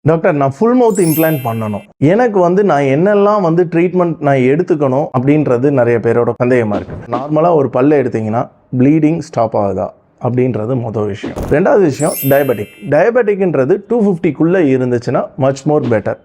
Doctor நான் full மவுத் implant பண்ணணும், எனக்கு நான் என்னெல்லாம் ட்ரீட்மெண்ட் நான் எடுத்துக்கணும் அப்படின்றது நிறைய பேரோட சந்தேகமாக இருக்குது. நார்மலாக ஒரு பல்லை எடுத்திங்கன்னா ப்ளீடிங் ஸ்டாப் ஆகுதா அப்படின்றது மொதல் விஷயம். ரெண்டாவது விஷயம் டயபெட்டிக்ன்றது 250க்குள்ளே இருந்துச்சுன்னா மச் மோர் பெட்டர்.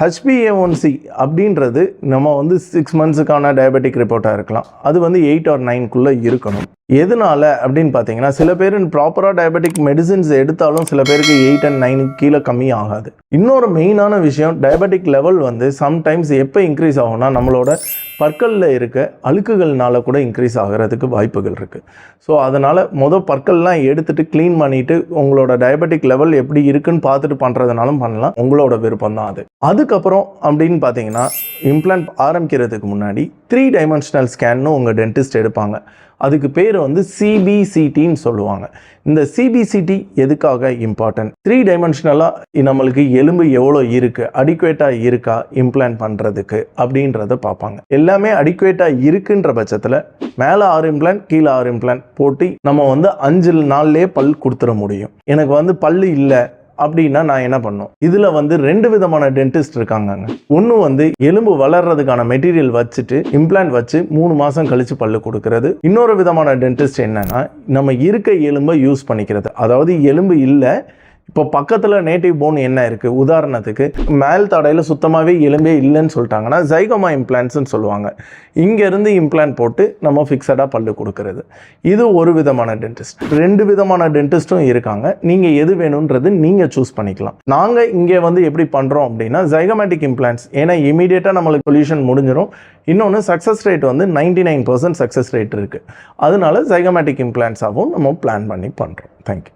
HbA1c அப்படின்றது நம்ம 6 மந்த்ஸுக்கான டயபெட்டிக் ரிப்போர்ட்டாக இருக்கலாம், அது 8 or 9க்குள்ளே இருக்கணும். எதனால அப்படின்னு பார்த்தீங்கன்னா, சில பேர் ப்ராப்பராக டயபெட்டிக் மெடிசின்ஸ் எடுத்தாலும் சில பேருக்கு 8 and 9 கீழே கம்மி ஆகாது. இன்னொரு மெயினான விஷயம், டயபெட்டிக் லெவல் சம்டைம்ஸ் எப்போ இன்க்ரீஸ் ஆகும்னா நம்மளோட பற்களில் இருக்க அழுக்குகள்னால கூட இன்க்ரீஸ் ஆகிறதுக்கு வாய்ப்புகள் இருக்குது. ஸோ அதனால் பற்கள்லாம் எடுத்துகிட்டு க்ளீன் பண்ணிவிட்டு உங்களோட டயபெட்டிக் லெவல் எப்படி இருக்குன்னு பார்த்துட்டு பண்ணுறதுனாலும் பண்ணலாம், உங்களோட விருப்பம் தான் அது. அதுக்கப்புறம் அப்படின்னு பார்த்தீங்கன்னா, இம்ப்ளான்ட் ஆரம்பிக்கிறதுக்கு முன்னாடி 3 dimensional ஸ்கேன்னு உங்கள் டென்டிஸ்ட் எடுப்பாங்க. அதுக்கு பேர் CBCTன்னு சொல்லுவாங்க. இந்த CBCT எதுக்காக இம்பார்ட்டன்ட்? 3 dimensionலாக நம்மளுக்கு எலும்பு எவ்வளோ இருக்குது, அடிக்குவேட்டாக இருக்கா இம்ப்ளான்ட் பண்ணுறதுக்கு அப்படின்றத பார்ப்பாங்க. எல்லாமே அடிக்குவேட்டாக இருக்குன்ற பட்சத்தில் மேலே 6 இம்ப்ளான்ட் கீழே 6 இம்ப்ளான்ட் போட்டு நம்ம 5 நாள்லேயே பல் கொடுத்துட முடியும். எனக்கு பல் இல்லை அப்படின்னா நான் என்ன பண்ணும்? இதில் 2 விதமான டென்டிஸ்ட் இருக்காங்க. ஒன்று எலும்பு வளர்றதுக்கான மெட்டீரியல் வச்சுட்டு இம்ப்ளான்ட் வச்சு 3 மாதம் கழித்து பல்லு கொடுக்கறது. இன்னொரு விதமான டென்டிஸ்ட் என்னன்னா, நம்ம இருக்க எலும்பை யூஸ் பண்ணிக்கிறது. அதாவது எலும்பு இல்லை, இப்போ பக்கத்தில் நேட்டிவ் போன் என்ன இருக்குது, உதாரணத்துக்கு மேல் தடையில் சுத்தமாகவே எலும்பே இல்லைன்னு சொல்லிட்டாங்கன்னா ஜைகோமா இம்ப்ளான்ட்ஸ்ன்னு சொல்லுவாங்க. இங்கேருந்து இம்ப்ளான்ட் போட்டு நம்ம ஃபிக்ஸடாக பல்லு கொடுக்கறது. இது ஒரு விதமான டென்டிஸ்ட். 2 விதமான டென்டிஸ்ட்டும் இருக்காங்க. நீங்கள் எது வேணுன்றது நீங்கள் சூஸ் பண்ணிக்கலாம். நாங்கள் இங்கே எப்படி பண்ணுறோம் அப்படின்னா, ஜைகோமேட்டிக் இம்ப்ளான்ட்ஸ். ஏன்னா இமீடியட்டாக நம்மளுக்கு சொல்யூஷன் முடிஞ்சிடும். இன்னொன்று சக்ஸஸ் ரேட் 99% சக்ஸஸ் ரேட் இருக்குது. அதனால ஜைகோமேட்டிக் இம்ப்ளான்ட்ஸாகவும் நம்ம பிளான் பண்ணி பண்ணுறோம். தேங்க்யூ.